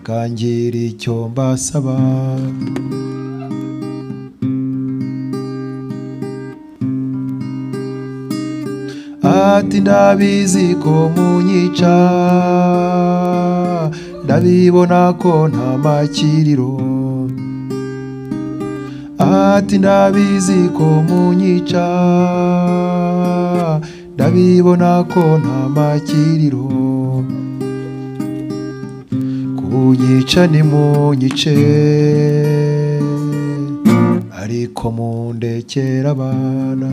kangira icyo mbasaba ati ndabizi ko munyica ndabibona ko nta makiriro ati ndabizi ko munyica ndabibona ko nta makiriro kunyica ni munyice ariko mundekera abana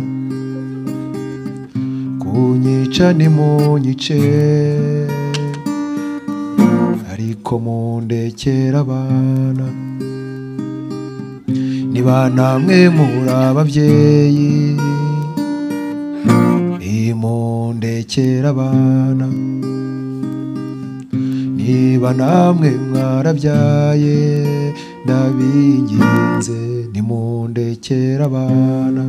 kunyica ni munyice ariko mundekera abana niba namwe muri ababyeyi nimundekera abana niba namwe mwarabyaye ndabinginze nimundekera abana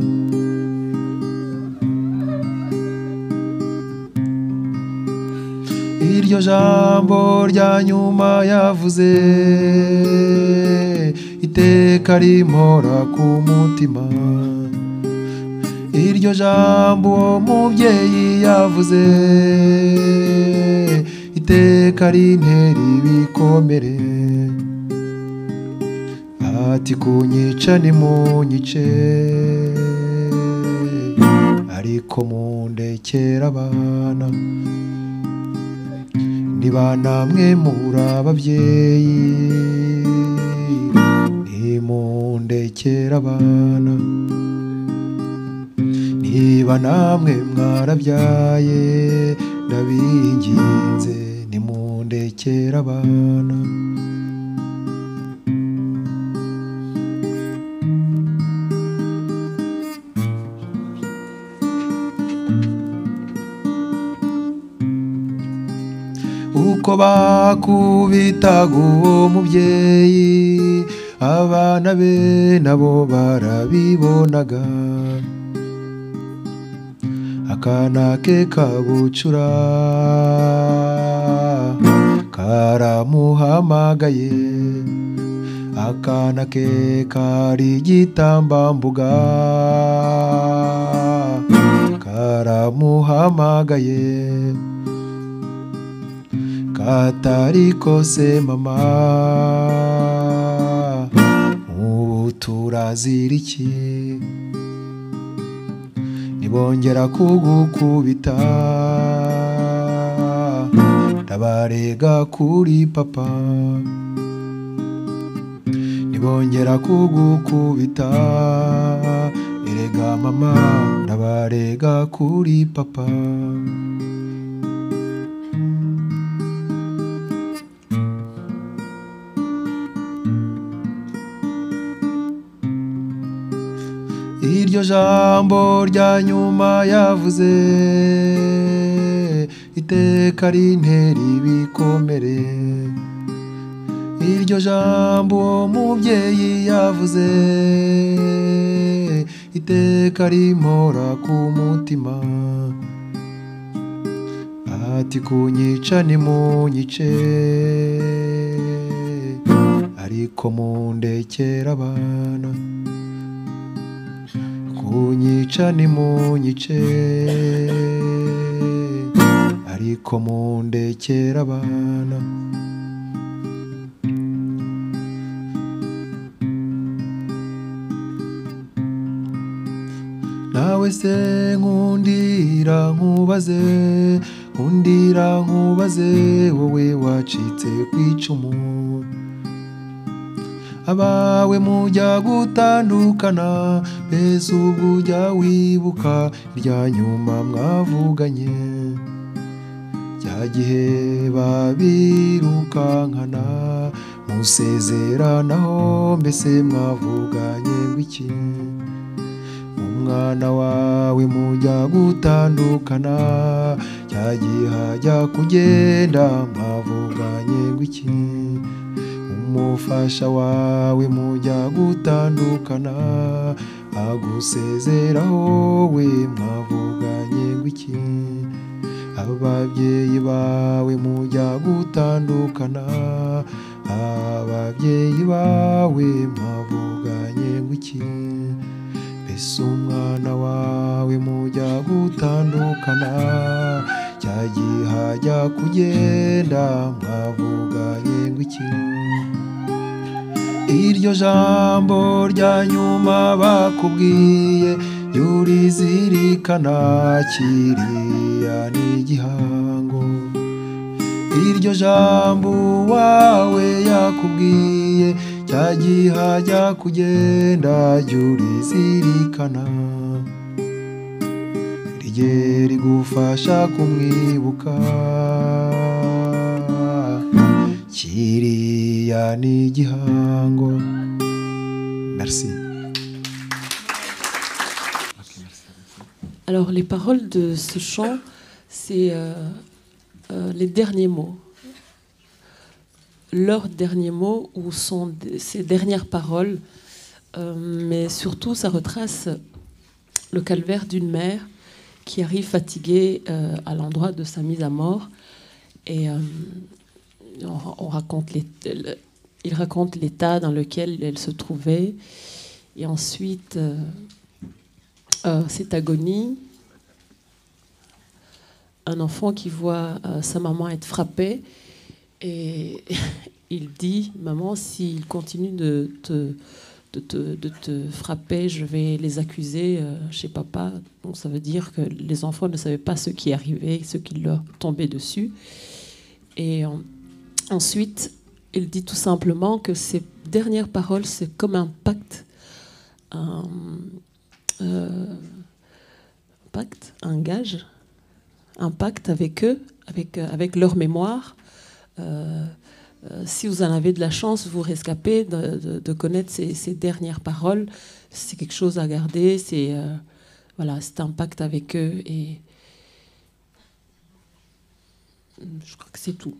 iryo jambo rya nyuma yavuze iteka rimpora ku mutima iryo jambo uwo mubyeyi yavuze iteka rintera ibikomere ati kunyica ni munyice ariko mundekera abana niba namwe muri ababyeyi nimundekera abana niba namwe mwarabyaye ndabinginze nimundekera abana uko bakubitaga uwo mubyeyi abana be nabo barabibonaga akana ke kabucura karamuhamagaye akana ke kari igitambambuga karamuhamagaye katari kose mama ubu turazira iki nibongera kugukubita ndabarega kuri papa nibongera kugukubita erega mama ndabarega kuri papa iryo jambo rya nyuma yavuze iteka rintera ibikomere iryo jambo uwo mubyeyi yavuze iteka rimpora ku mutima ati kunyica ni munyice ariko mundekera abana kunyica ni munyice ariko mundekera abana nawe se nkundira nkubaze wowe wacitse kwicumu abawe mujya gutandukana mbese ubwo ujya wibuka irya nyuma mwavuganye cya gihe babirukankana musezeranaho mbese mwavuganye ngwiki umwana wawe mujya gutandukana cya cyagiye hajya kugenda mwavuganye ngo iki umufasha wawe mujya gutandukana agusezeraho we mwavuganye ngo iki ababyeyi bawe mujya gutandukana ababyeyi bawe mwavuganye ngo iki mbese umwana wawe mujya gutandukana cyagiye hajya kugenda mwavuganye ngo iki iryo jambo rya nyuma bakubwiye yurizirikana kiriya ni igihango iryo jambo wawe yakubwiye cyagiye hajya kugenda yurizirikana rijye rigufasha kumwibuka kiriya ni igihango. Merci. Alors les paroles de ce chant, c'est les derniers mots. Leurs derniers mots ou sont ces dernières paroles, mais surtout ça retrace le calvaire d'une mère qui arrive fatiguée à l'endroit de sa mise à mort et il raconte l'état dans lequel elle se trouvait et ensuite cette agonie, un enfant qui voit sa maman être frappée et il dit maman, s'il continue de te frapper, je vais les accuser chez papa. Donc ça veut dire que les enfants ne savaient pas ce qui arrivait, ce qui leur tombait dessus. Et ensuite, il dit tout simplement que ces dernières paroles, c'est comme un pacte, un gage, un pacte avec eux, avec leur mémoire. Si vous en avez de la chance, vous rescapez de connaître ces dernières paroles. C'est quelque chose à garder, c'est un pacte avec eux et je crois que c'est tout.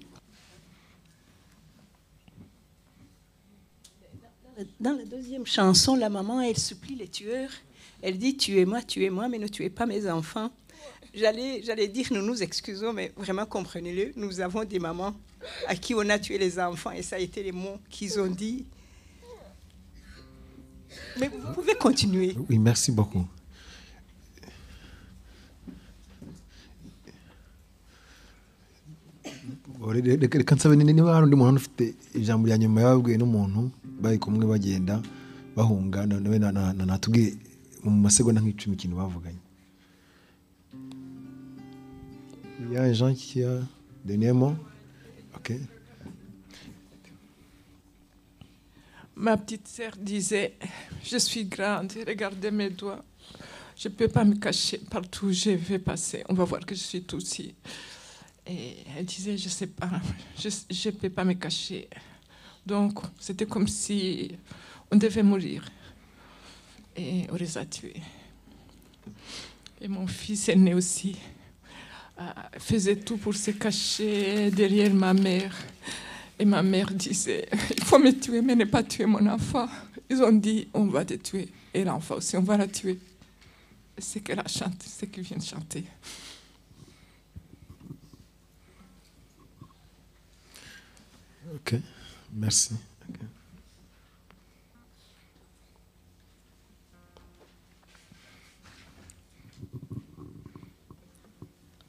Dans la deuxième chanson, la maman, elle supplie les tueurs. Elle dit, tuez-moi, mais ne tuez pas mes enfants. J'allais dire, nous nous excusons, mais vraiment, comprenez-le, nous avons des mamans à qui on a tué les enfants, et ça a été les mots qu'ils ont dit. Mais vous pouvez continuer. Oui, merci beaucoup. Reka nsabe niba hari undi muntu ufite ijambo rya nyuma yababwiye n'umuntu bari kumwe bagenda bahunga nawe natubwiye mu masegonda nk'icumi ikintu bavuganye. Il y a un gens qui a dernier mot. Ok. Ma petite sœur disait, je suis grande, regardez mes doigts. Je ne peux pas me cacher partout où je vais passer. On va voir que je suis Tutsi. Et elle disait, je ne sais pas, je ne peux pas me cacher. Donc, c'était comme si on devait mourir. Et on les a tués. Et mon fils aîné aussi faisait tout pour se cacher derrière ma mère. Et ma mère disait, il faut me tuer, mais ne pas tuer mon enfant. Ils ont dit, on va te tuer. Et l'enfant aussi, on va la tuer. C'est qu'elle a chanté, c'est qu'elle vient de chanter. Ok, merci. Okay.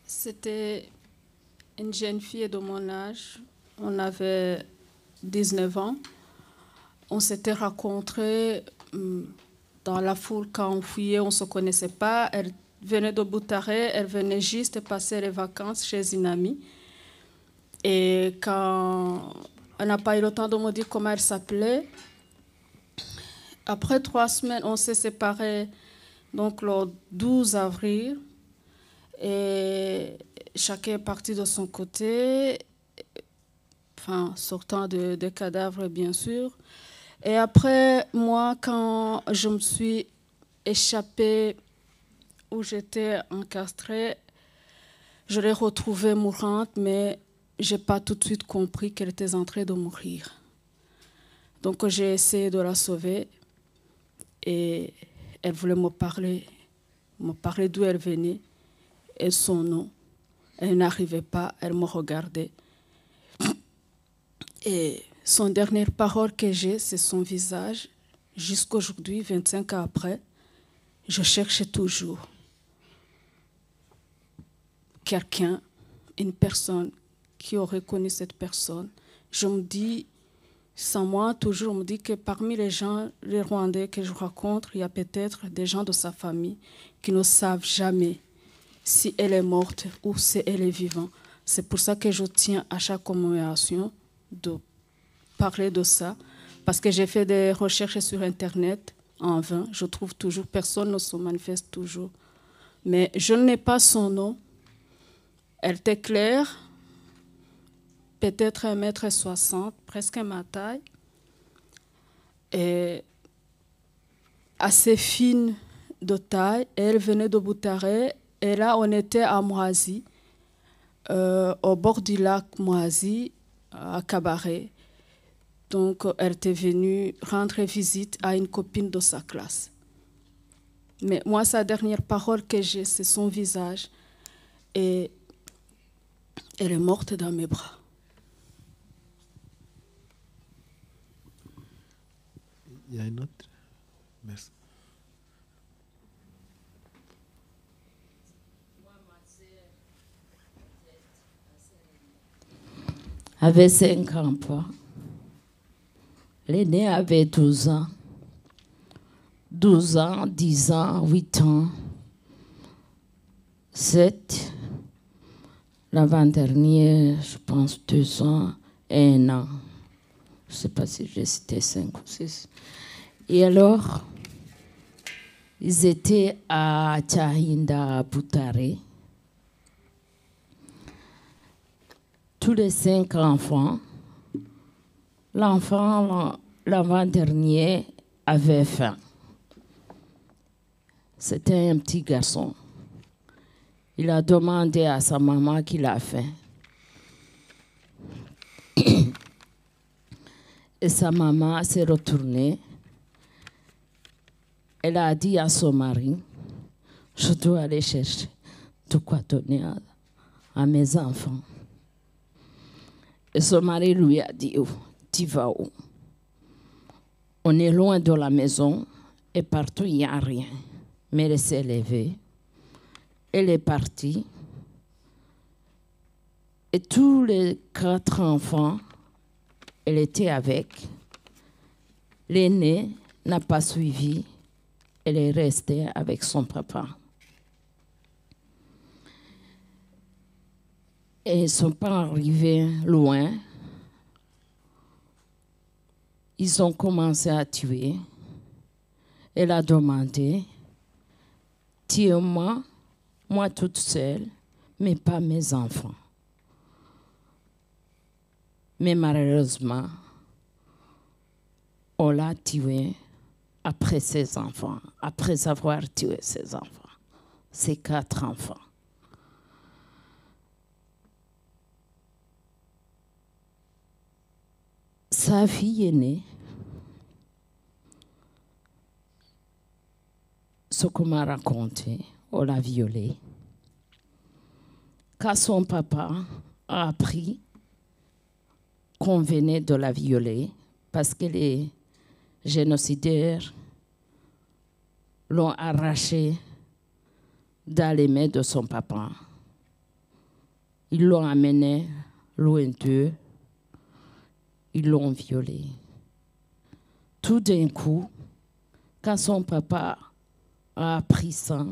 C'était une jeune fille de mon âge. On avait 19 ans. On s'était rencontrés dans la foule quand on fouillait, on ne se connaissait pas. Elle venait de Boutaré, elle venait juste passer les vacances chez une amie. Et quand elle n'a pas eu le temps de me dire comment elle s'appelait, après 3 semaines, on s'est séparés donc le 12 avril. Et chacun est parti de son côté, enfin, sortant des cadavres, bien sûr. Et après, moi, quand je me suis échappée où j'étais encastrée, Je l'ai retrouvée mourante, mais je n'ai pas tout de suite compris qu'elle était en train de mourir. Donc j'ai essayé de la sauver et elle voulait me parler d'où elle venait et son nom. Elle n'arrivait pas, elle me regardait. Et son dernière parole que j'ai, c'est son visage. Jusqu'aujourd'hui, 25 ans après, je cherche toujours quelqu'un, une personne qui aurait connu cette personne. Je me dis, sans moi, toujours, on me dit que parmi les gens, les Rwandais que je rencontre, il y a peut-être des gens de sa famille qui ne savent jamais si elle est morte ou si elle est vivante. C'est pour ça que je tiens à chaque commémoration de parler de ça, parce que j'ai fait des recherches sur Internet en vain. Je trouve toujours, personne ne se manifeste toujours. Mais je n'ai pas son nom. Elle était claire, peut-être 1,60 m, presque ma taille, et assez fine de taille. Elle venait de Boutaré, et là on était à Moisy, au bord du lac Moisy, à Cabaret. Donc elle était venue rendre visite à une copine de sa classe. Mais moi, sa dernière parole que j'ai, c'est son visage, et elle est morte dans mes bras. Il y a une autre? Merci. Avait 5 ans. L'aîné avait 12 ans. 12 ans, 10 ans, 8 ans, 7. L'avant-dernier, je pense, 2 ans et 1 an. Je ne sais pas si j'ai cité 5 ou 6. Et alors, ils étaient à Tchahinda, à Boutaré. Tous les 5 enfants, l'avant-dernier avait faim. C'était un petit garçon. Il a demandé à sa maman qu'il a faim. Et sa maman s'est retournée. Elle a dit à son mari, je dois aller chercher de quoi donner à mes enfants. Et son mari lui a dit, oh, tu vas où? On est loin de la maison et partout il n'y a rien. Mais elle s'est levée. Elle est partie. Et tous les 4 enfants, elle était avec. L'aîné n'a pas suivi. Elle est restée avec son papa. Et ils ne sont pas arrivés loin. Ils ont commencé à tuer. Elle a demandé, tue-moi, moi toute seule, mais pas mes enfants. Mais malheureusement, on l'a tué après ses enfants, après avoir tué ses enfants, ses 4 enfants. Sa fille aînée, ce qu'on m'a raconté, on l'a violée. Quand son papa a appris qu'on venait de la violer, parce que les génocidaires l'ont arrachée dans les mains de son papa. Ils l'ont amenée loin d'eux. Ils l'ont violée. Tout d'un coup, quand son papa a appris ça,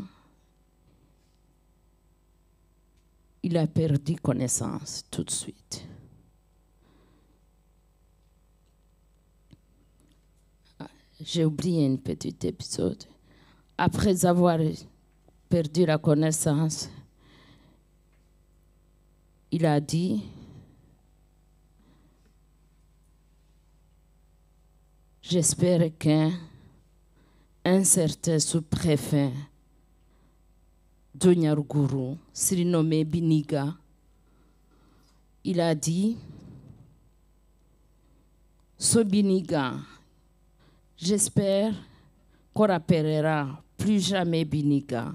il a perdu connaissance tout de suite. J'ai oublié un petit épisode. Après avoir perdu la connaissance, il a dit, j'espère qu'un certain sous-préfet de Nyaruguru, surnommé Biniga. Il a dit, ce Biniga, j'espère qu'on rappellera plus jamais Biniga.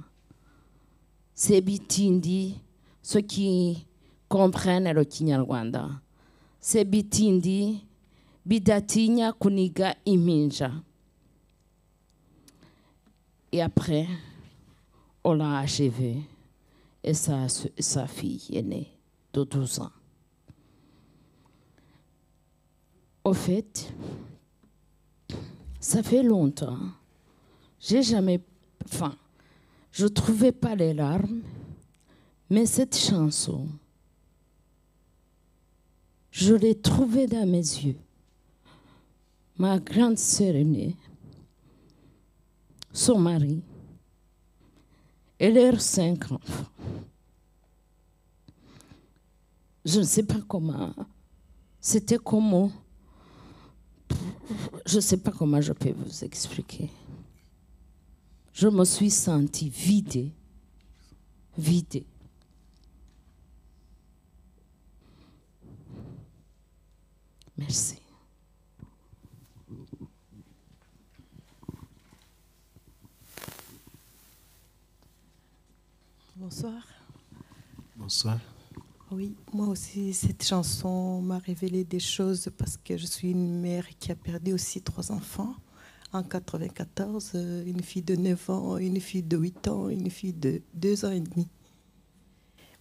C'est Bitindi, ceux qui comprennent le Kinyarwanda. C'est Bitindi, Bidatinya Kuniga Iminja. Et après, on l'a achevé. Et sa fille est née de 12 ans. Au fait, ça fait longtemps. J'ai jamais... Enfin, je ne trouvais pas les larmes, mais cette chanson, je l'ai trouvée dans mes yeux. Ma grande sœur est née, son mari et leurs 5 enfants. Je ne sais pas comment, c'était comment, je ne sais pas comment je peux vous expliquer. Je me suis sentie vidée, vidée. Merci. Bonsoir. Bonsoir. Oui, moi aussi, cette chanson m'a révélé des choses parce que je suis une mère qui a perdu aussi 3 enfants. En 1994, une fille de 9 ans, une fille de 8 ans, une fille de 2 ans et demi.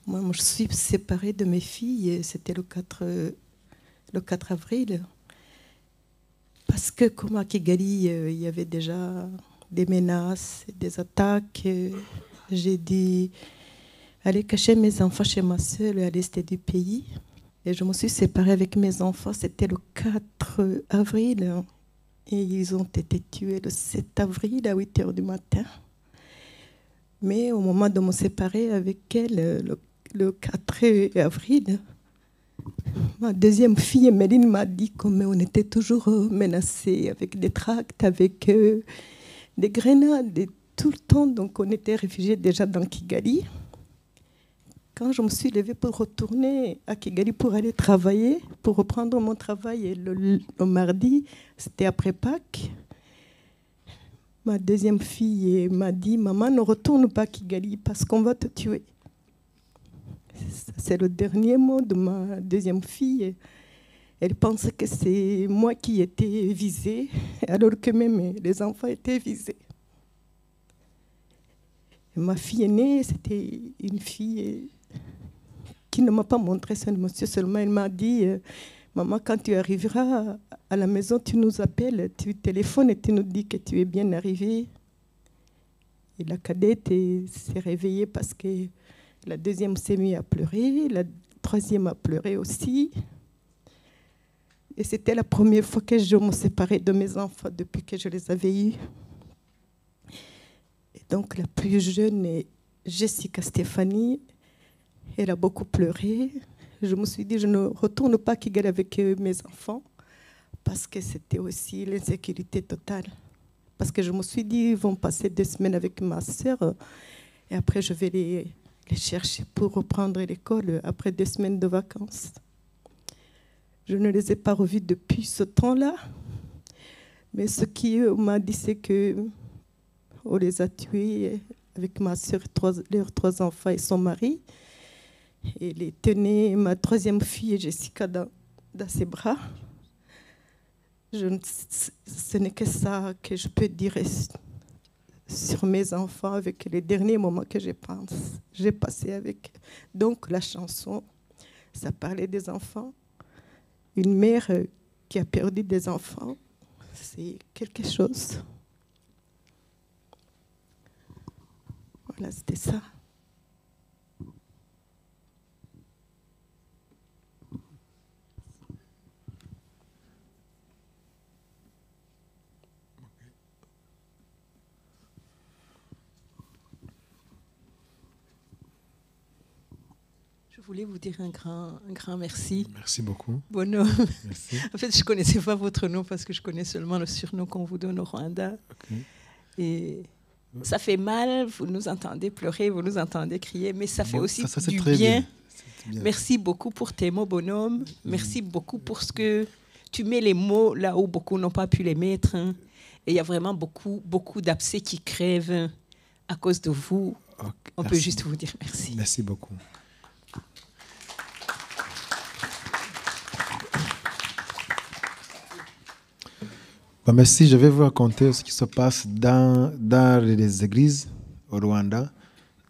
Moi, je suis séparée de mes filles, c'était le 4 avril. Parce que comme à Kigali, il y avait déjà des menaces, des attaques, j'ai dit aller cacher mes enfants chez ma sœur à l'est du pays. Et je me suis séparée avec mes enfants, c'était le 4 avril. Et ils ont été tués le 7 avril à 8 h du matin. Mais au moment de me séparer avec elle, le 4 avril, ma deuxième fille, Méline, m'a dit qu'on était toujours menacés avec des tracts, avec des grenades, et tout le temps. Donc on était réfugiés déjà dans Kigali. Quand je me suis levée pour retourner à Kigali pour aller travailler, pour reprendre mon travail, et le mardi, c'était après Pâques, ma deuxième fille m'a dit « Maman, ne retourne pas à Kigali parce qu'on va te tuer ». C'est le dernier mot de ma deuxième fille. Elle pense que c'est moi qui étais visée, alors que même les enfants étaient visés. Ma fille aînée, c'était une fille qui ne m'a pas montré son émotion, seulement elle m'a dit maman, quand tu arriveras à la maison, tu nous appelles, tu téléphones et tu nous dis que tu es bien arrivée. Et la cadette s'est réveillée parce que la deuxième s'est mise à pleurer, la troisième a pleuré aussi. Et c'était la première fois que je me séparais de mes enfants depuis que je les avais eus. Et donc la plus jeune est Jessica Stéphanie. Elle a beaucoup pleuré. Je me suis dit, je ne retourne pas à Kigali avec mes enfants parce que c'était aussi l'insécurité totale. Parce que je me suis dit, ils vont passer 2 semaines avec ma sœur et après je vais les chercher pour reprendre l'école après 2 semaines de vacances. Je ne les ai pas revus depuis ce temps-là. Mais ce qui m'a dit, c'est qu'on les a tués avec ma sœur, leurs 3 enfants et son mari. Elle les tenait, ma troisième fille, Jessica, dans ses bras. Ce n'est que ça que je peux dire sur mes enfants avec les derniers moments que j'ai passé avec. Donc la chanson, ça parlait des enfants. Une mère qui a perdu des enfants, c'est quelque chose. Voilà, c'était ça. Je voulais vous dire un grand merci. Merci beaucoup. Bono. Merci. En fait, je ne connaissais pas votre nom parce que je connais seulement le surnom qu'on vous donne au Rwanda. Okay. Et Ça fait mal, vous nous entendez pleurer, vous nous entendez crier, mais ça fait aussi ça, du très bien. bien. Merci beaucoup pour tes mots, bonhomme. Merci beaucoup pour ce que tu mets les mots là où beaucoup n'ont pas pu les mettre. Hein. Et il y a vraiment beaucoup d'abcès qui crèvent à cause de vous. Okay, On peut juste vous dire merci. Merci beaucoup. Merci, je vais vous raconter ce qui se passe dans les églises au Rwanda,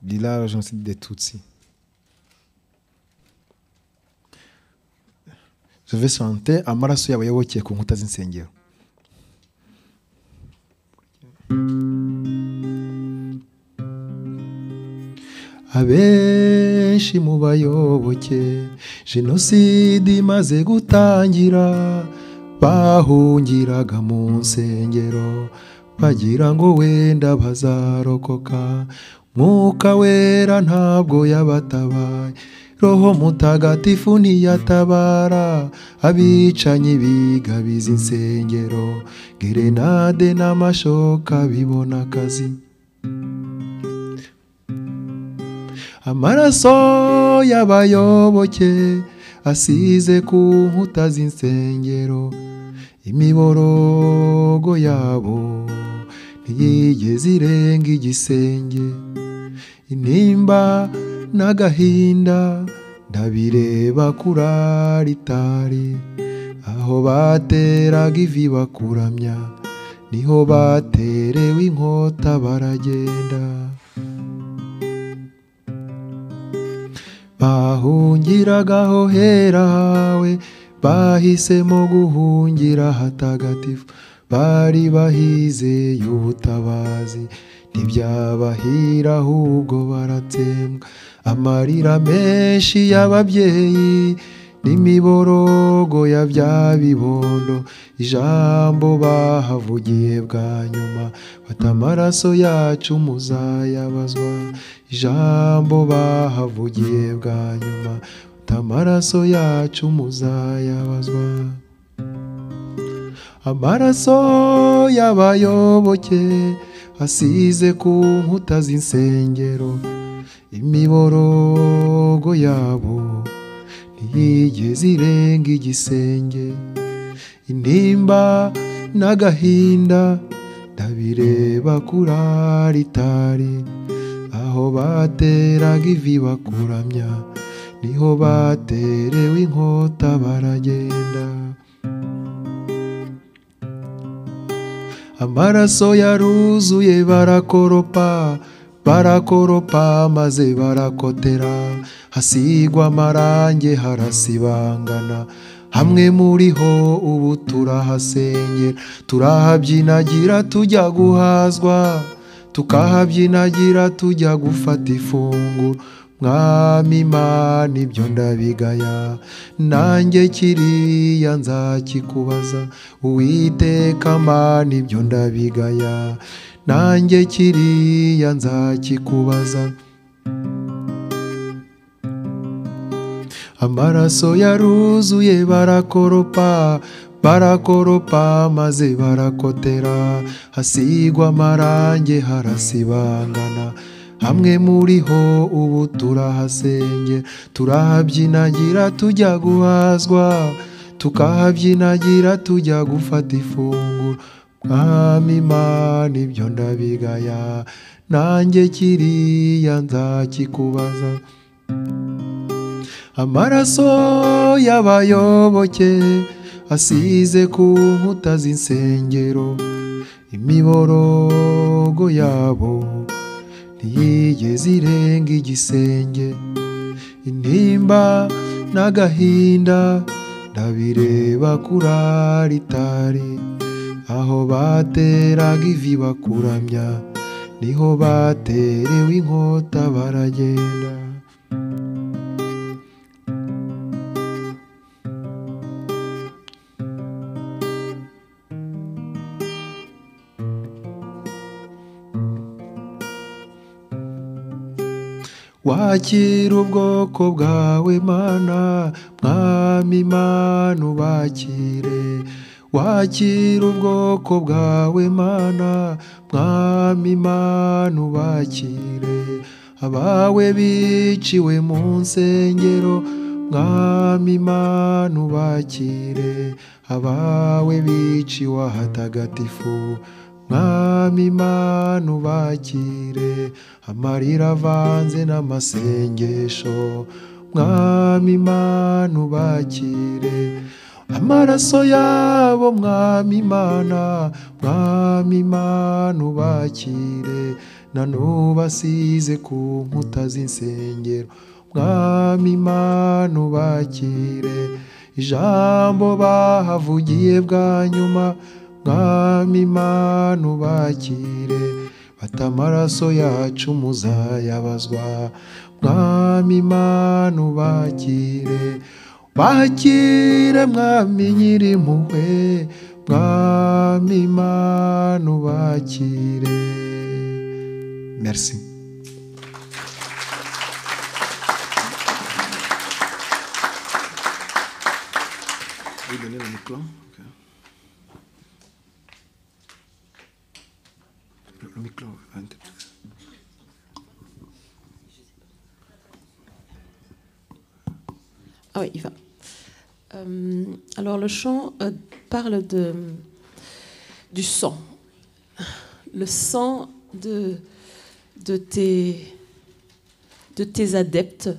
de la génocide des Tutsis. Je vais chanter amaraso y'abayoboke ku nkuta z'insengero. Abenshi mu bayoboke jenoside imaze gutangira bahungiraga mu nsengero bagira ngo wenda bazarokoka. Mwuka wera ntabwo yabatabaye, Roho Mutagatifu ntiyatabara abicanyi bigabiza insengero, gerenade n'amashoka bibona akazi. Amaraso y'abayoboke asize ku nkuta z'insengero, imiborogo yabo ntiyigeze irenga igisenge. Intimba n'agahinda ndabireba kuri aritari, aho bateraga ivi bakuramya niho baterewe inkota baragenda. Bahungiragaho hera hawe bahisemo guhungira hatagatifu, bari bahizeye ubutabazi ntibyabahira ahubwo baratsembwa. Amarira menshi y'ababyeyi n'imiborogo ya bya bibondo, ijambo bahavugiye bwa nyuma bata amaraso yacu muzayabazwa. Ijambo bahavugiye bwa nyuma bata amaraso yacu muzayabazwa. Amaraso y'abayoboke asize ku nkuta z'insengero, imiborogo yabo ntiyigeze irenga igisenge. Intimba n'agahinda ndabireba kuri aritari, aho bateraga ivi bakuramya niho baterewe inkota baragenda. Amaraso yaruzuye barakoropa, barakoropa maze barakotera, hasigwa amarange harasibangana. Hamwe muriho ubu turahasengera, turahabyinagira tujya guhazwa, tukahabyinagira tujya gufata ifunguro. Mwami Imana ibyo ndabigaya, nanjye kiriya nzakikubaza. Uwiteka Mana ibyo ndabigaya, nanjye kiriya nzakikubaza. Amaraso yaruzuye barakoropa, barakoropa maze barakotera, hasigwa amarange harasibangana. Hamwe muriho ubu turahasengera, turahabyinagira tujya guhazwa, tukahabyinagira tujya gufata ifunguro. Mwami Imana ibyo ndabigaya, nanjye kiriya nzakikubaza. Amaraso y'abayoboke asize ku nkuta z'insengero, imiborogo yabo ntiyigeze irenga igisenge. Intimba n'agahinda ndabireba kuri aritari, aho bateraga ivi bakuramya niho baterewe inkota baragenda. Wakira ubwoko bwawe Mana, Mwami Imana ubakire. wakira ubwoko bwawe mana mwami mana ubakire abawe biciwe mu nsengero mwami mana ubakire abawe biciwe ahatagatifu mwami mana ubakire amarira avanze n'amasengesho mwami mana ubakire amaraso yabo mwami mana ubakire nanubasize ku nkuta z'insengero mwami mana ubakire ijambo bahavugiye bwa nyuma mwami mana ubakire bata amaraso yacu muzayabazwa mwami mana ubakire bakire mwami nyirimpuhwe mwami mana ubakire. Merci. Vous donnez le micro. Okay. Le micro. Ah oui, il va. Alors le chant parle du sang. Le sang de tes adeptes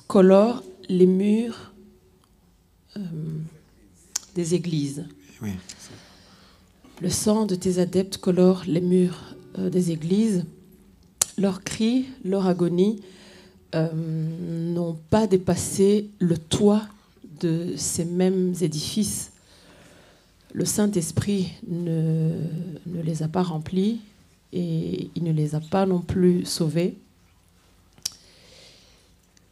colore les murs des églises. Oui. Le sang de tes adeptes colore les murs des églises. Leurs cris, leur agonie n'ont pas dépassé le toit de ces mêmes édifices. Le Saint-Esprit ne les a pas remplis et il ne les a pas non plus sauvés.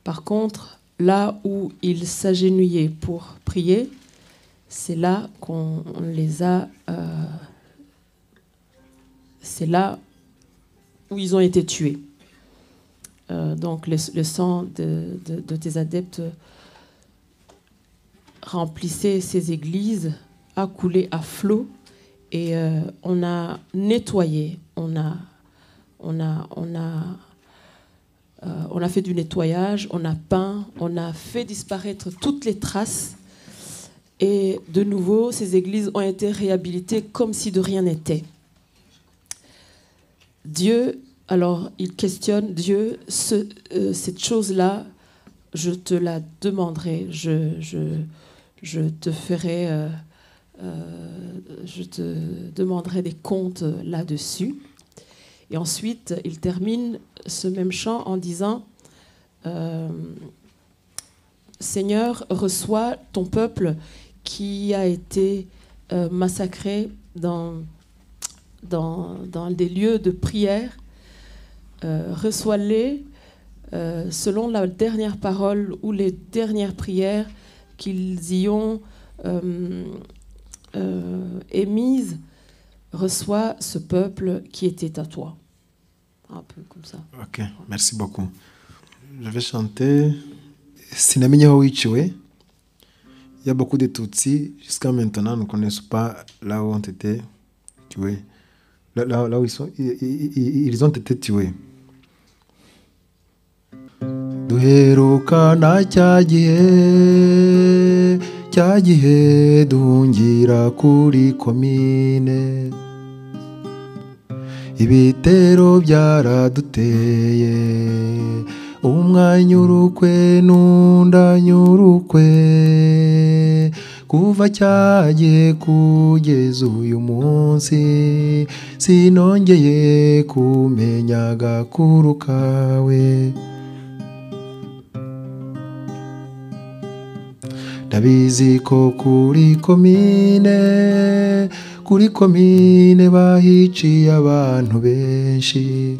Par contre, là où ils s'agenouillaient pour prier, c'est là qu'on les a... c'est là où ils ont été tués. Donc le sang de tes adeptes remplissait ces églises, a coulé à flot et on a nettoyé, on a fait du nettoyage, on a peint, on a fait disparaître toutes les traces et de nouveau ces églises ont été réhabilitées comme si de rien n'était. Dieu, alors il questionne Dieu, cette chose-là, je te la demanderai, je te ferai, je te demanderai des comptes là-dessus. Et ensuite, il termine ce même chant en disant Seigneur, reçois ton peuple qui a été massacré dans des lieux de prière. Reçois-les selon la dernière parole ou les dernières prières qu'ils y ont émises. Reçois ce peuple qui était à toi. Un peu comme ça. Ok, merci beaucoup. Je vais chanter Sinamenye aho wiciwe. Il y a beaucoup de Tutsis. Jusqu'à maintenant, nous ne connaissons pas là où ont été tués. Là où ils ont été tués. Duherukana cya gihe duhungira kuri komine ibitero byaraduteye umwanya urukwe n'undanya urukwe kuva cyagiye kugeza uyu munsi sinongeye kumenya agakuru kawe ndabizi ko kuri komine bahiciye abantu benshi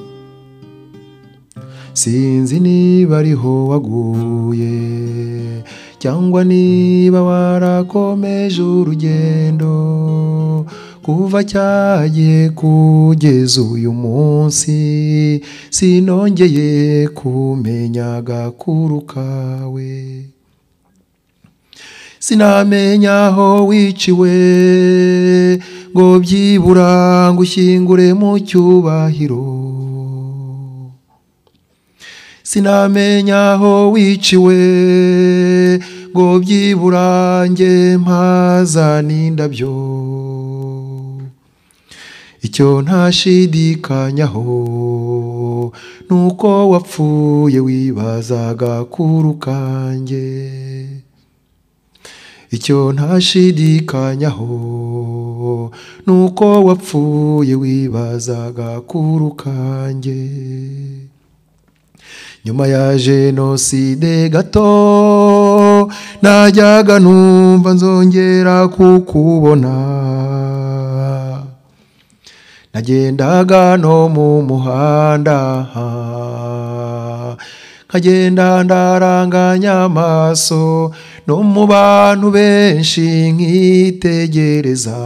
sinzi niba ariho waguye cyangwa niba warakomeje urugendo kuva cyagiye kugeza uyu munsi sinongeye kumenya agakuru kawe sinamenya aho wiciwe ngo byibura ngushyingure mu cyubahiro, sinamenya aho wiciwe ngo byibura nge mpaza n'indabyo, icyo ntashidikanyaho nuko wapfuye wibazaga kuru kanjye, icyo ntashidikanyaho nuko wapfuye wibazaga kuru kanjye. Nyuma ya jenoside gato najyaga numva nzongera kukubona, nagendaga no mu muhanda nkagenda ndaranganya amaso no mu bantu benshi nkitegereza,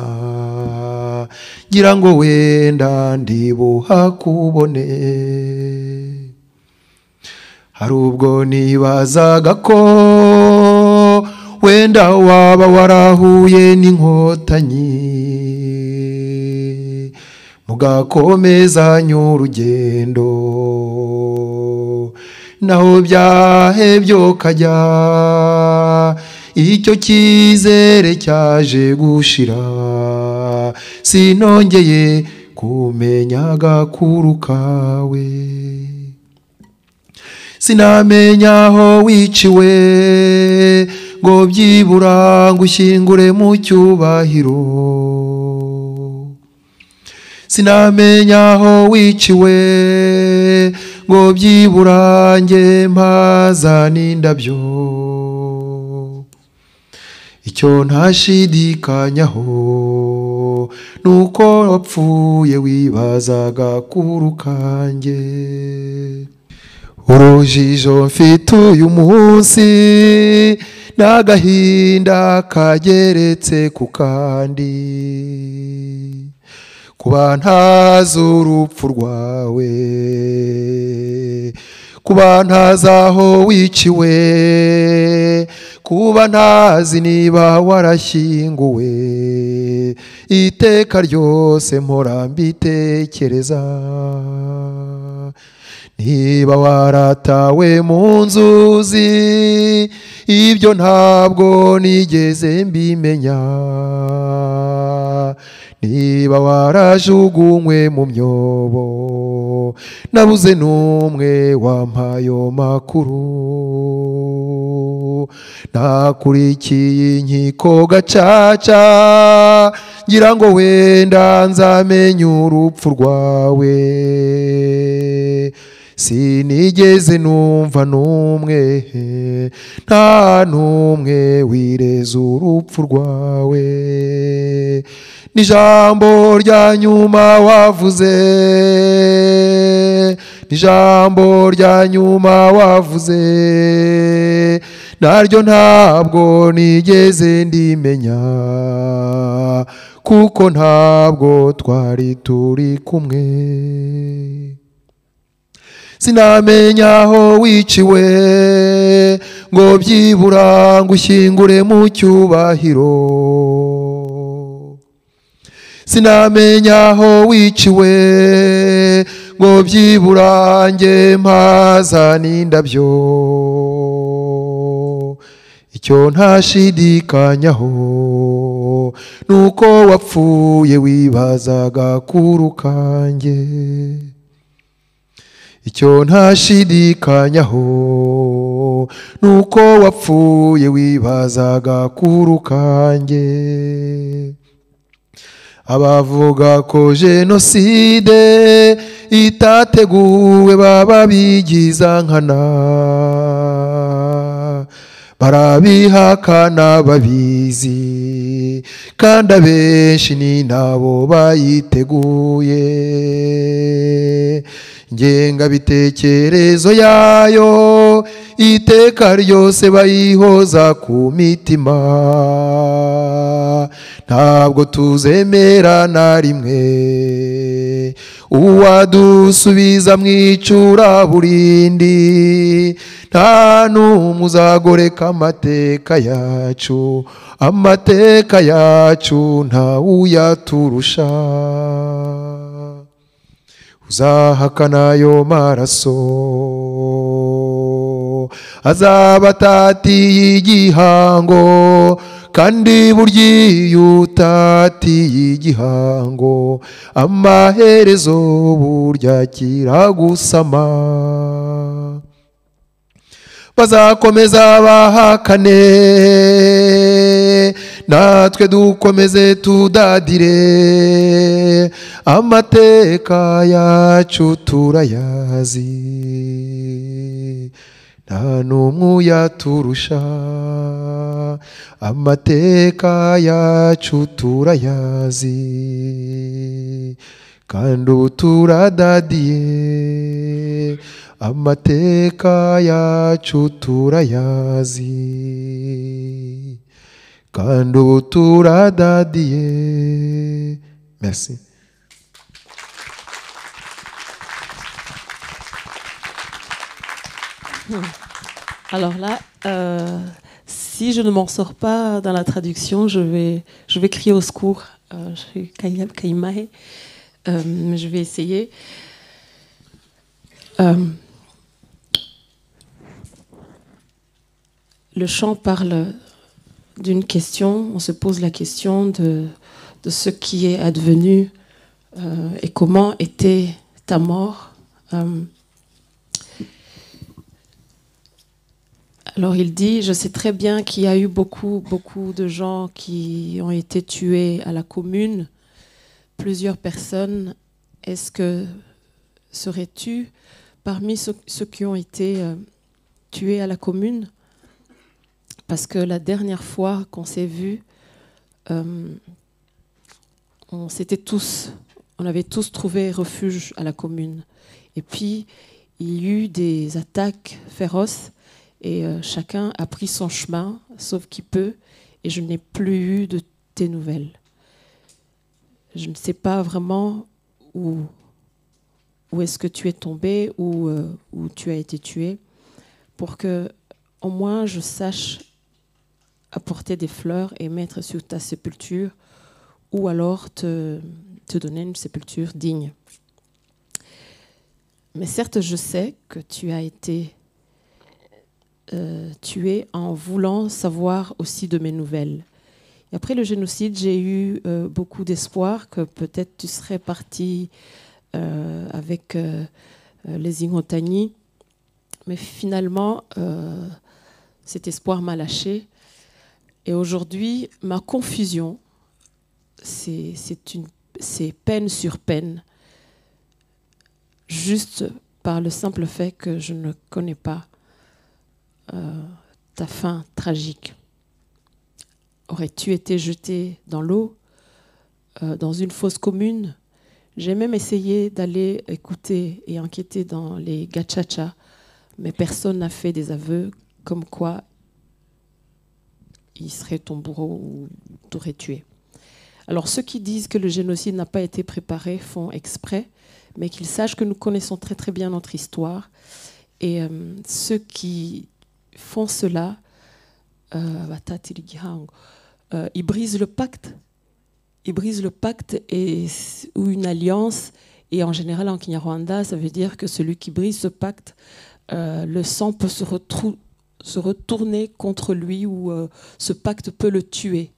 ngira ngo wenda ndibuhakubone. Hari ubwo nibazaga ko wenda waba warahuye n'inkotanyi mugakomezanya urugendo, naho byahebye ukajya icyo cyizere cyaje gushira, sinongeye kumenya agakuru kawe, sinamenya aho wiciwe ngo byibura ngushyingure mu cyubahiro, sinamenya aho wiciwe ngo byibura nge mpaza n'indabyo, icyo ntashidikanyaho nuko wapfuye wibazaga kuru kanjye. Urujijo mfite uyu munsi n'agahinda kageretse ku kandi, kuba ntazi urupfu rwawe, kuba ntazi aho wiciwe, kuba ntazi niba warashyinguwe, iteka ryose mpora mbitekereza. Niba waratawe mu nzuzi, ibyo ntabwo nigeze mbimenya, niba warajugunywe mu myobo, nabuze n'umwe wampaye makuru, nakurikiye inkiko gacaca ngira ngo wenda nzamenye urupfu rwawe, sinigeze numva n'umwe, nta n'umwe wireza urupfu rwawe. N'ijambo rya nyuma wavuze, n'ijambo rya nyuma wavuze, naryo ntabwo nigeze ndimenya, kuko ntabwo twari turi kumwe. Sinamenya aho wiciwe ngo byibura ngushyingure mu cyubahiro, sinamenya aho wiciwe ngo byibura nge mpaza n'indabyo, icyo ntashidikanyaho nuko wapfuye wibazaga kuru kanjye, icyo ntashidikanyaho nuko wapfuye wibazaga kuru kanjye. Abavuga ko jenoside itateguwe baba bigiza nkana, barabihakana babizi, kandi abenshi ni nabo bayiteguye. Ngengabitekerezo yayo iteka ryose bayihoza ku mitima, ntabwo tuzemera na rimwe uwadusubiza mu icuraburindi, nta n'umwe uzagoreka amateka yacu, amateka yacu nta uyaturusha. Uzahakana ayo maraso azaba atatiye igihango, kandi burya iyo utatiye igihango amaherezo burya kiragusama. Bazakomeza bahakane, natwe dukomeze tudadire, amateka yacu turayazi, nta n'umwe uyaturusha, amateka yacu turayazi, kandi ubu turadadiye, amateka yacu turayazi, kandi ubu turadadiye. Merci. Alors là, si je ne m'en sors pas dans la traduction, je vais crier au secours. Je suis Kaimahe. Je vais essayer. Le chant parle d'une question. On se pose la question de ce qui est advenu et comment était ta mort. Alors il dit, je sais très bien qu'il y a eu beaucoup de gens qui ont été tués à la commune, plusieurs personnes. Est-ce que serais-tu parmi ceux qui ont été tués à la commune? Parce que la dernière fois qu'on s'est vus, on avait tous trouvé refuge à la commune. Et puis, il y a eu des attaques féroces et chacun a pris son chemin, sauf qui peut, et je n'ai plus eu de tes nouvelles. Je ne sais pas vraiment où est-ce que tu es tombé, où tu as été tué, pour que au moins je sache apporter des fleurs et mettre sur ta sépulture, ou alors te donner une sépulture digne. Mais certes, je sais que tu as été tué en voulant savoir aussi de mes nouvelles. Et après le génocide, j'ai eu beaucoup d'espoir que peut-être tu serais parti avec les Ingotagni. Mais finalement, cet espoir m'a lâché. Et aujourd'hui, ma confusion, c'est peine sur peine, juste par le simple fait que je ne connais pas ta fin tragique. Aurais-tu été jeté dans l'eau, dans une fosse commune? J'ai même essayé d'aller écouter et enquêter dans les gachacha, mais personne n'a fait des aveux comme quoi il serait ton bourreau ou t'aurait tué. Alors ceux qui disent que le génocide n'a pas été préparé font exprès, mais qu'ils sachent que nous connaissons très très bien notre histoire. Et ceux qui font cela, ils brisent le pacte. Ils brisent le pacte ou une alliance. Et en général, en Kinyarwanda, ça veut dire que celui qui brise ce pacte, le sang peut se retourner contre lui ou ce pacte peut le tuer.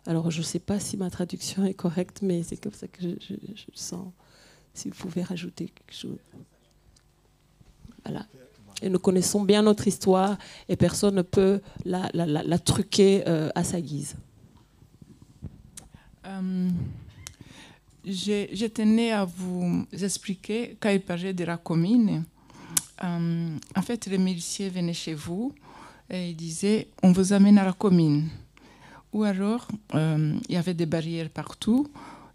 Alors, je ne sais pas si ma traduction est correcte, mais c'est comme ça que je sens. Si vous pouvez rajouter quelque chose. Voilà. Et nous connaissons bien notre histoire et personne ne peut la truquer à sa guise. Je tenais à vous expliquer, quand il parlait de la commune, en fait, les miliciens venaient chez vous et ils disaient « on vous amène à la commune ». Ou alors, il y avait des barrières partout,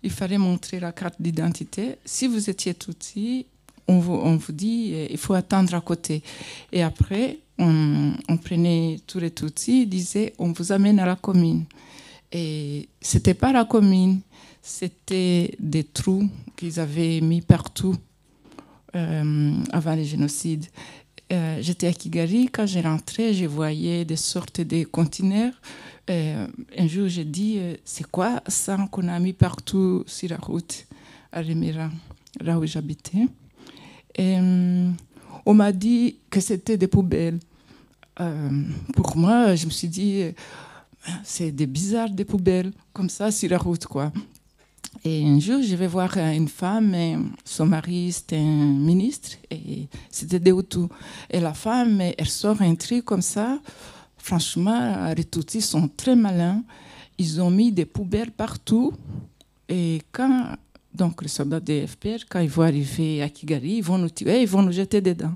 il fallait montrer la carte d'identité. Si vous étiez Tutsi, on vous dit il faut attendre à côté. Et après, on prenait tous les Tutsis, disait on vous amène à la commune. Et c'était pas la commune, c'était des trous qu'ils avaient mis partout avant le génocide. J'étais à Kigali, quand j'ai rentré, je voyais des sortes de conteneurs. Un jour, j'ai dit, c'est quoi ça qu'on a mis partout sur la route à Remera, là où j'habitais. On m'a dit que c'était des poubelles. Pour moi, je me suis dit, c'est des bizarres des poubelles, comme ça, sur la route, quoi. Et un jour, je vais voir une femme, et son mari, c'était un ministre, et c'était des Hutus. Et la femme, elle sort un truc comme ça. Franchement, les Tutsis sont très malins. Ils ont mis des poubelles partout. Et quand donc, les soldats des FPR, quand ils vont arriver à Kigali, ils vont nous tuer, ils vont nous jeter dedans.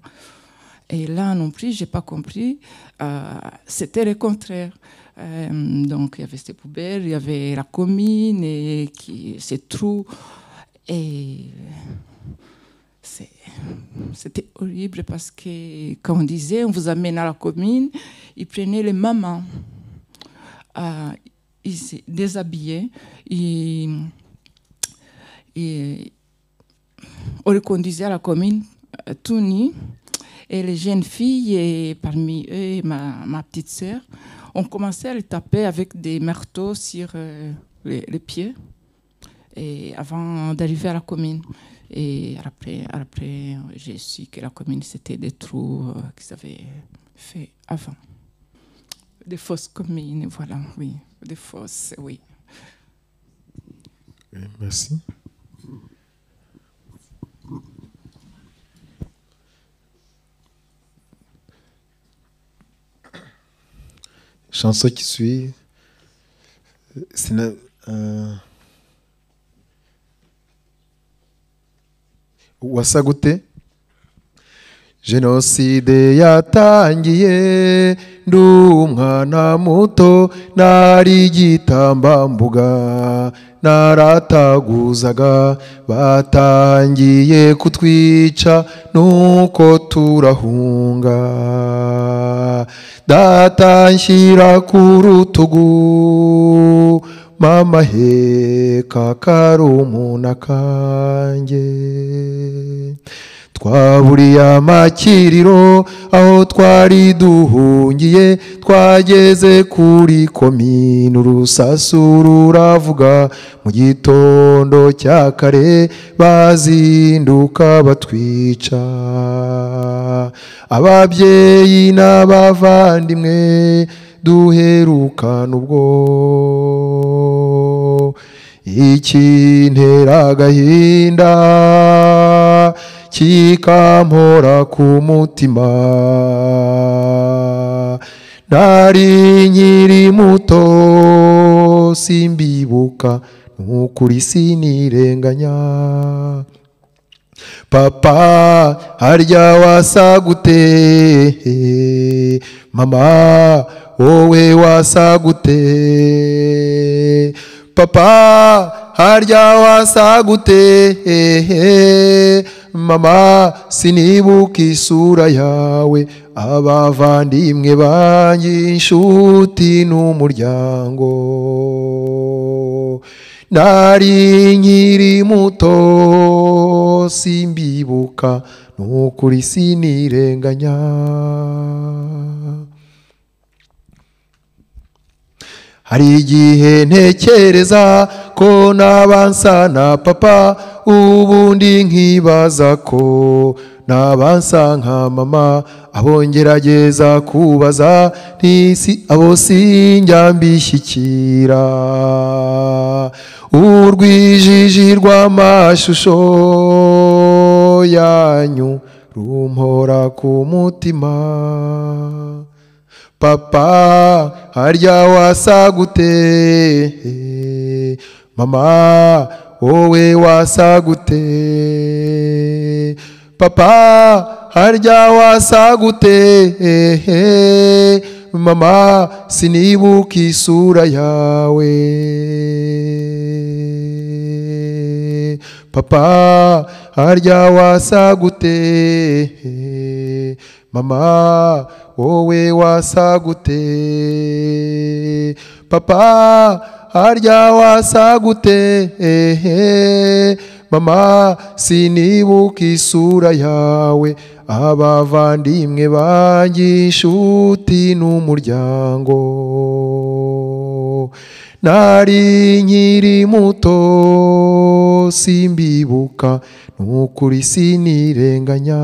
Et là non plus, je n'ai pas compris. C'était le contraire. Donc, il y avait ces poubelles, il y avait la commune, et ces trous. Et c'était horrible parce que quand on disait on vous amène à la commune, ils prenaient les mamans, ils se déshabillaient, on les conduisait à la commune tout nus. Et les jeunes filles, et parmi eux ma petite sœur, ont commencé à les taper avec des marteaux sur les pieds, et avant d'arriver à la commune. Et après j'ai su que la commune, c'était des trous qu'ils avaient fait avant. Des fosses communes, voilà, oui. Des fosses, oui. Merci. Chanson qui suit, wasagute. Jenoside yatangiye ndi umwana muto, nari igitambambuga narataguzaga, batangiye kutwica nuko turahunga. Data nshyira ku rutugu, mama heka karumuna kanjye. Twaburiye amakiriro aho twari duhungiye, twageze kuri komine urusasu ruravuga, mu gitondo cya kare bazinduka batwica. Ababyeyi n'abavandimwe duherukana ubwo, ikintera agahinda kikampora ku mutima. Nari nkiri muto simbibuka, nukuri sinirenganya. Papa harya wasagute, mama wowe wasagute. Papa harya wasagute, mama sinibuka isura yawe. Abavandimwe banjye, inshuti n'umuryango, nari nkiri muto simbibuka, nukuri sinirenganya. Hari igihe ntekereza ko nabansa na papa, ubundi nkibaza ko nabansa nka mama. Abo ngerageza kubaza abo sinjya mbishyikira. Urwijiji rw'amashusho yanyu rumpora ku mutima. Papa harya wasagute, mama wowe wasagute. Papa harya wasagute, mama sinibuka isura yawe. papa harya wasa gute, mama wowe wasa gute, papa harya wasa gute, mama sinibuka isura yawe, abavandimwe banjye inshuti n'umuryango, nari nkiri muto simbibuka nukuri sinirenganya,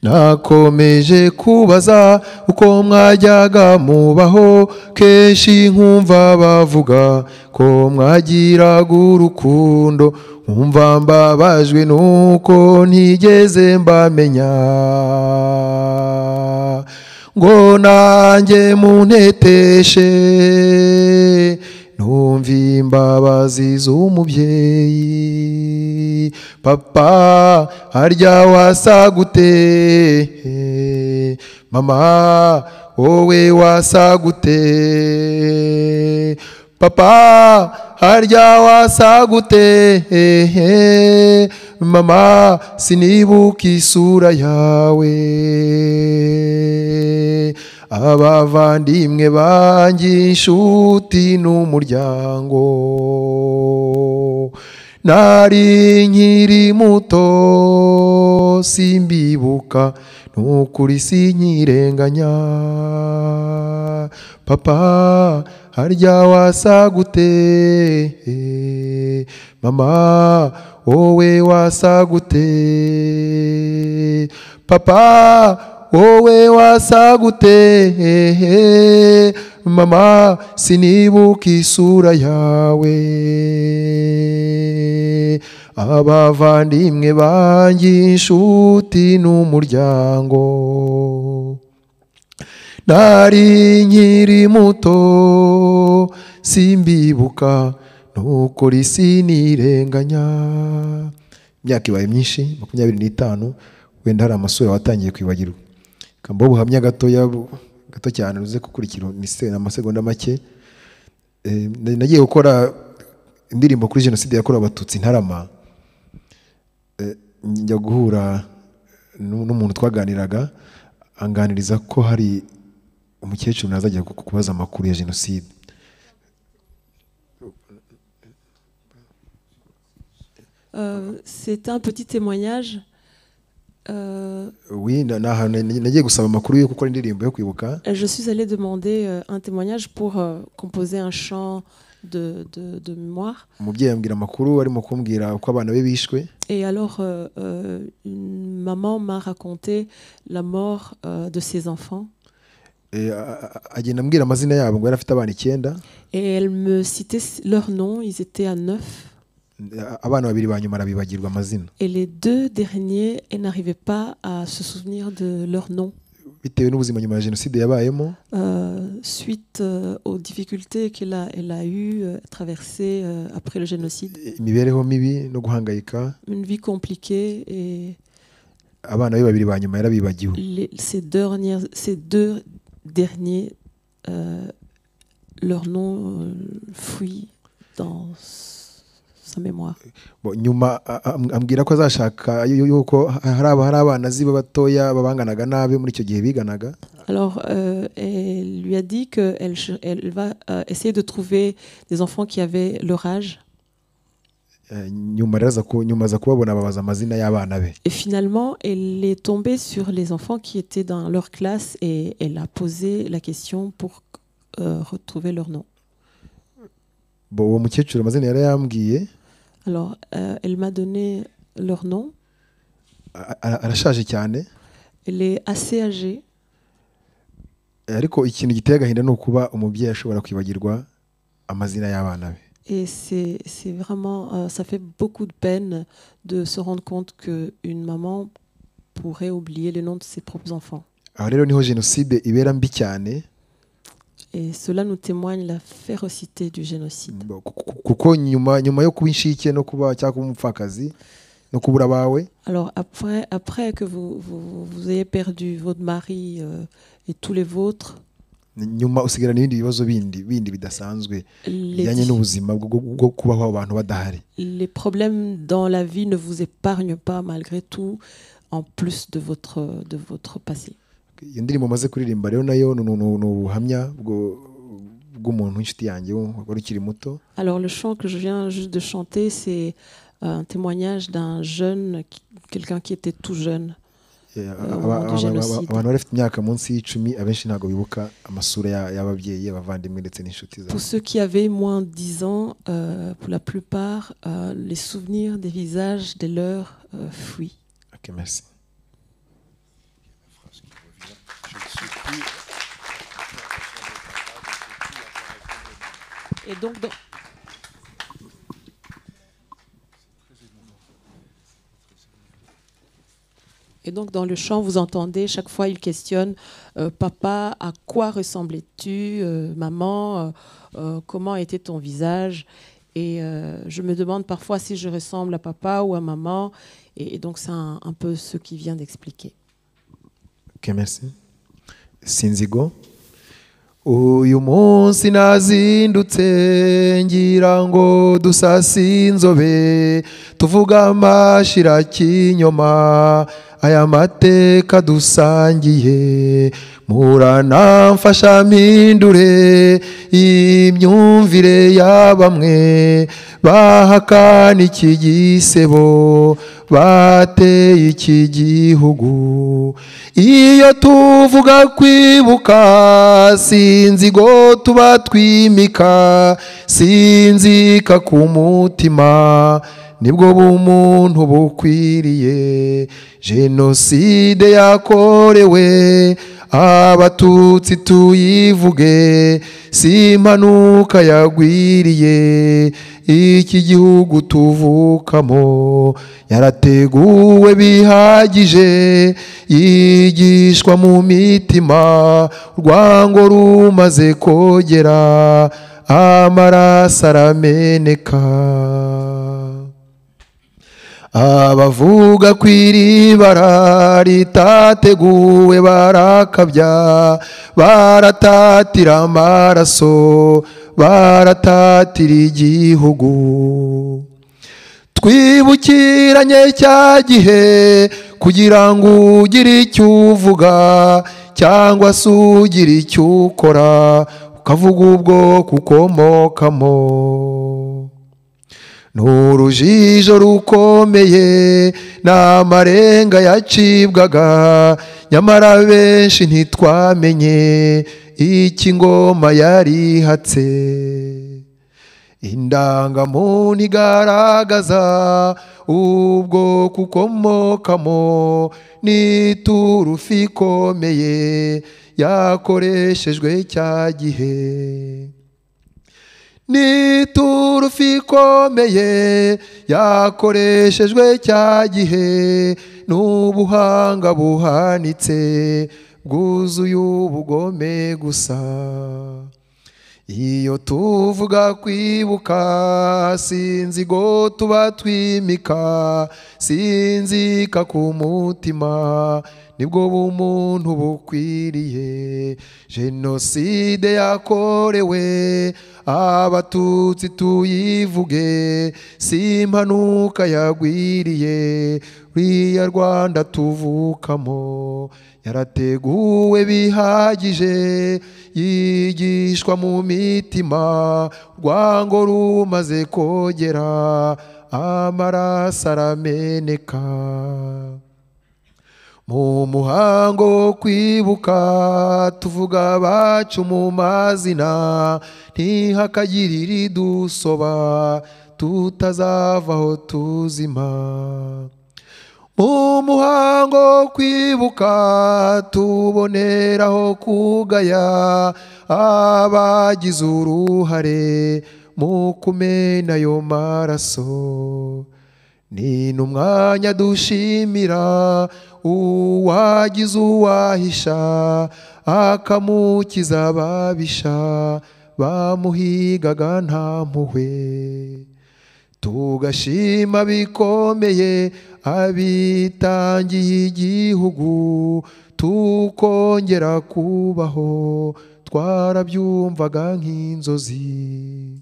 nakomeje kubaza uko mwajyaga mubaho, kenshi nkumva bavuga ko mwagiraga urukundo, nkumva mbabajwe nuko ntigeze mbamenya, ngo nanjye munteteshe numva imbabazi z'umubyeyi, papa harya wasa gute, mama wowe wasa gute, papa harya wasa gute, mama sinibuka isura yawe, abavandimwe banjye inshuti n'umuryango, nari nkiri muto simbibuka nukuri sinkirenganya, papa harya wasa gute, mama wowe wasa gute, papa wowe wasa gute, mama sinibuka isura yawe, abavandimwe banjye inshuti n'umuryango, nari nkiri muto simbibuka nukuri sinirenganya. Imyaka ibaye myinshi 25, wenda hari amasura watangiye kwibagirwa. Kambo buhamya gato cyane uze kukurikira ni amasegonda make. Nagiye gukora indirimbo kuri jenoside yakorewe abatutsi Ntarama, njya guhura n'umuntu twaganiraga anganiriza ko hari umukecuru nazajya kubaza amakuru ya jenoside. C'est un petit témoignage. Oui, nagiye gusaba amakuru yo gukora indirimbo yo kwibuka. Je suis allée demander un témoignage pour composer un chant de mémoire. Umubyeyi ambwira amakuru arimo kumbwira uko abana be bishwe. Et alors une maman m'a raconté la mort de ses enfants. Agenda ambwira amazina yabo ngo yari afite abana 9. Et elle me citait leurs noms, ils étaient à 9. Abana babiri banyuma arabibagirwa amazina. Et les 2 derniers, elle n'arrivait pas à se souvenir de leur nom. Bitewe n'ubuzima nyuma ya jenoside yabayemo. Suite aux difficultés qu'elle a eu traversées après le génocide. Imibereho mibi no guhangayika. Une vie compliquée et abana be babiri banyuma yarabibagiwe. Ces 2 derniers, leur nom fuit dans sa mémoire. Bon, nyuma ambwira ko azashaka yuko hari abana ziba batoya babanganaga nabe muri icyo gihe biganaga. Alors elle lui a dit qu'elle va essayer de trouver des enfants qui avaient leur âge. Nyuma aza kubabona babaza amazina y'abana be. Et finalement elle est tombée sur les enfants qui étaient dans leur classe et elle a posé la question pour retrouver leur nom. Bon, uwo mukecuru amazina yari yambwiye. Alors elle m'a donné leur nom. Arashaje cyane. Elle est assez âgée. Ariko ikintu giteye agahinda no kuba umubyeyi ashobora kwibagirwa amazina y'abana be. Et c'est vraiment ça fait beaucoup de peine de se rendre compte que une maman pourrait oublier le nom de ses propres enfants. Aho rero niho jenoside ibera mbi cyane. Et cela nous témoigne la férocité du génocide. Kuko nyuma yo kuba inshike no kuba cyangwa umupfakazi no kubura bawe. Alors après que vous ayez perdu votre mari et tous les vôtres. nyuma usigarana ibindi bibazo bindi bidasanzwe bijyanye n'ubuzima bwo kubaho abantu badahari. Les problèmes dans la vie ne vous épargnent pas malgré tout, en plus de votre passé. Iyo ndirimbo maze kuririmba rero nayo ni ubuhamya bw'umuntu w'inshuti yanjye wari ukiri muto. Alors le chant que je viens juste de chanter, c'est un témoignage d'un jeune, quelqu'un qui était tout jeune. Abantu bari bafite imyaka munsi y'10 abenshi ntago bibuka amasura y'ababyeyi abavandimwe ndetse n'inshuti zabo. Tous ceux qui avaient moins de 10 ans, pour la plupart, les souvenirs des visages des leurs fuient. Ok, merci. Et donc dans le chant, vous entendez, chaque fois il questionne papa, à quoi ressemblais-tu, maman, comment était ton visage? Et je me demande parfois si je ressemble à papa ou à maman. Et donc c'est un peu ce qu'il vient d'expliquer. Ok, merci. Sinzigo. Uyu munsi nazindutse ngira ngo dusasi inzobe tuvuga amashira kinyoma aya mateka dusangiye muranamfasha mpindure imyumvire ya bamwe bahakana iki gisebo bateye iki gihugu. Iyo tuvuga kwibuka sinzigo tuba twimika sinzika ku mutima nibwo bumuntu bukwiriye. Jenoside yakorewe abatutsi tuyivuge si impanuka yagwiriye iki gihugu tuvukamo yarateguwe bihagije yigishwa mu mitima urwango rumaze kogera amaraso arameneka. Abavuga kw'iribara ritateguwe barakabya baratatira amaraso baratatira igihugu. Twibukiranye cya gihe kugira ngo ugire icyo uvuga cyangwa se ugire icyo ukora ukavuga ubwoko ukomokamo. N'urujijo rukomeye n'amarenga yacibwaga nyamara benshi ntitwamenye iki ngoma yarihatse. Indangamuntu igaragaza ubwoko ukomokamo n'iturufu ikomeye yakoreshejwe cya gihe. N'iturufu ikomeye yakoreshejwe cya gihe n'ubuhanga buhanitse bwuzuye ubugome gusa. Iyo tuvuga kwibuka sinzigo tuba twimika sinzika ku mutima nibwo bumuntu bukwiriye. Jenoside yakorewe abatutsi tuyivuge si impanuka yagwiriye ruriya Rwanda tuvukamo yarateguwe bihagije yigishwa mu mitima urwango rumaze kogera amaraso arameneka. Mu muhango wo kwibuka tuvuga abacu mu mazina ntihakagire iridusoba tutazavaho tuzima. Mu muhango wo kwibuka tuboneraho kugaya abagize uruhare mu kumena ayo maraso. Ni n'umwanya dushimira uwagize uwahisha akamukiza ababisha bamuhigaga nta mpuhwe. Tugashima bikomeye abitangiye igihugu tukongera kubaho twarabyumvaga nk'inzozi.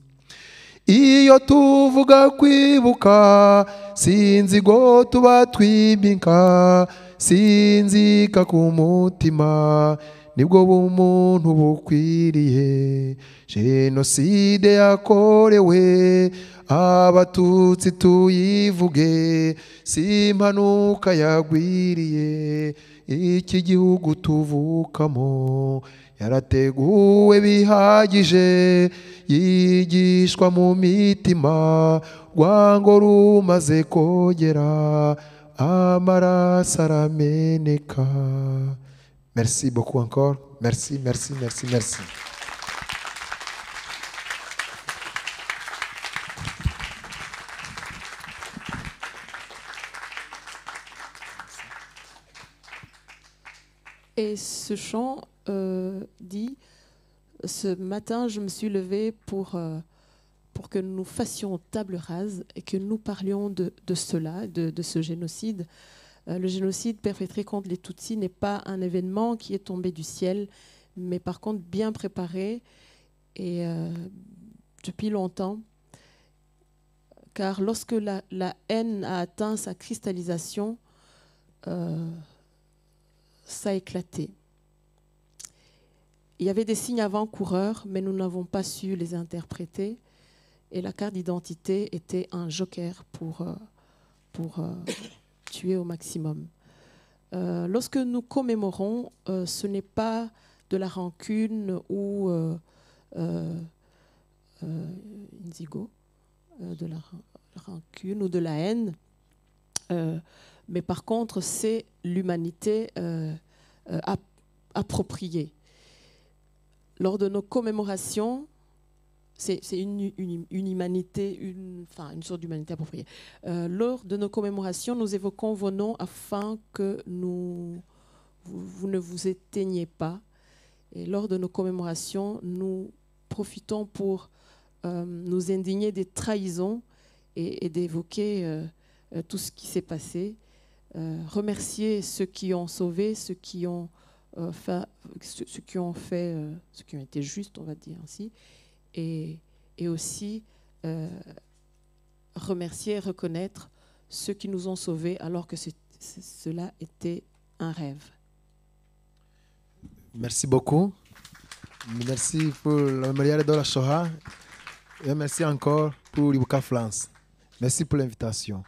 Iyo tuvuga kwibuka sinzigo tuba twimika, sinzika ku mutima nibwo bumuntu bukwiriye. Jenoside yakorewe Abatutsi tuyivuge, si impanuka yagwiriye iki gihugu tuvukamo. Yarateguwe bihagije, yigishwa mu mitima, rwango rumaze kogera, amaraso arameneka. Merci beaucoup encore. Merci, merci, merci, merci. Et ce chant dit, ce matin, je me suis levée pour que nous fassions table rase et que nous parlions de cela, de ce génocide. Le génocide perpétré contre les Tutsis n'est pas un événement qui est tombé du ciel, mais par contre bien préparé et depuis longtemps. Car lorsque la haine a atteint sa cristallisation, ça a éclaté. Il y avait des signes avant-coureurs, mais nous n'avons pas su les interpréter. Et la carte d'identité était un joker pour tuer au maximum. Lorsque nous commémorons, ce n'est pas de la rancune ou inzigo, de la rancune ou de la haine, mais par contre, c'est l'humanité appropriée. Lors de nos commémorations, c'est une humanité, une sorte d'humanité appropriée. Lors de nos commémorations, nous évoquons vos noms afin que vous ne vous éteigniez pas. Et lors de nos commémorations, nous profitons pour nous indigner des trahisons et d'évoquer tout ce qui s'est passé. Remercier ceux qui ont sauvé, ceux qui ont été justes, on va dire ainsi, et aussi remercier et reconnaître ceux qui nous ont sauvés alors que cela était un rêve. Merci beaucoup. Merci pour le mémorial de la Shoah et merci encore pour Ibuka France. Merci pour l'invitation.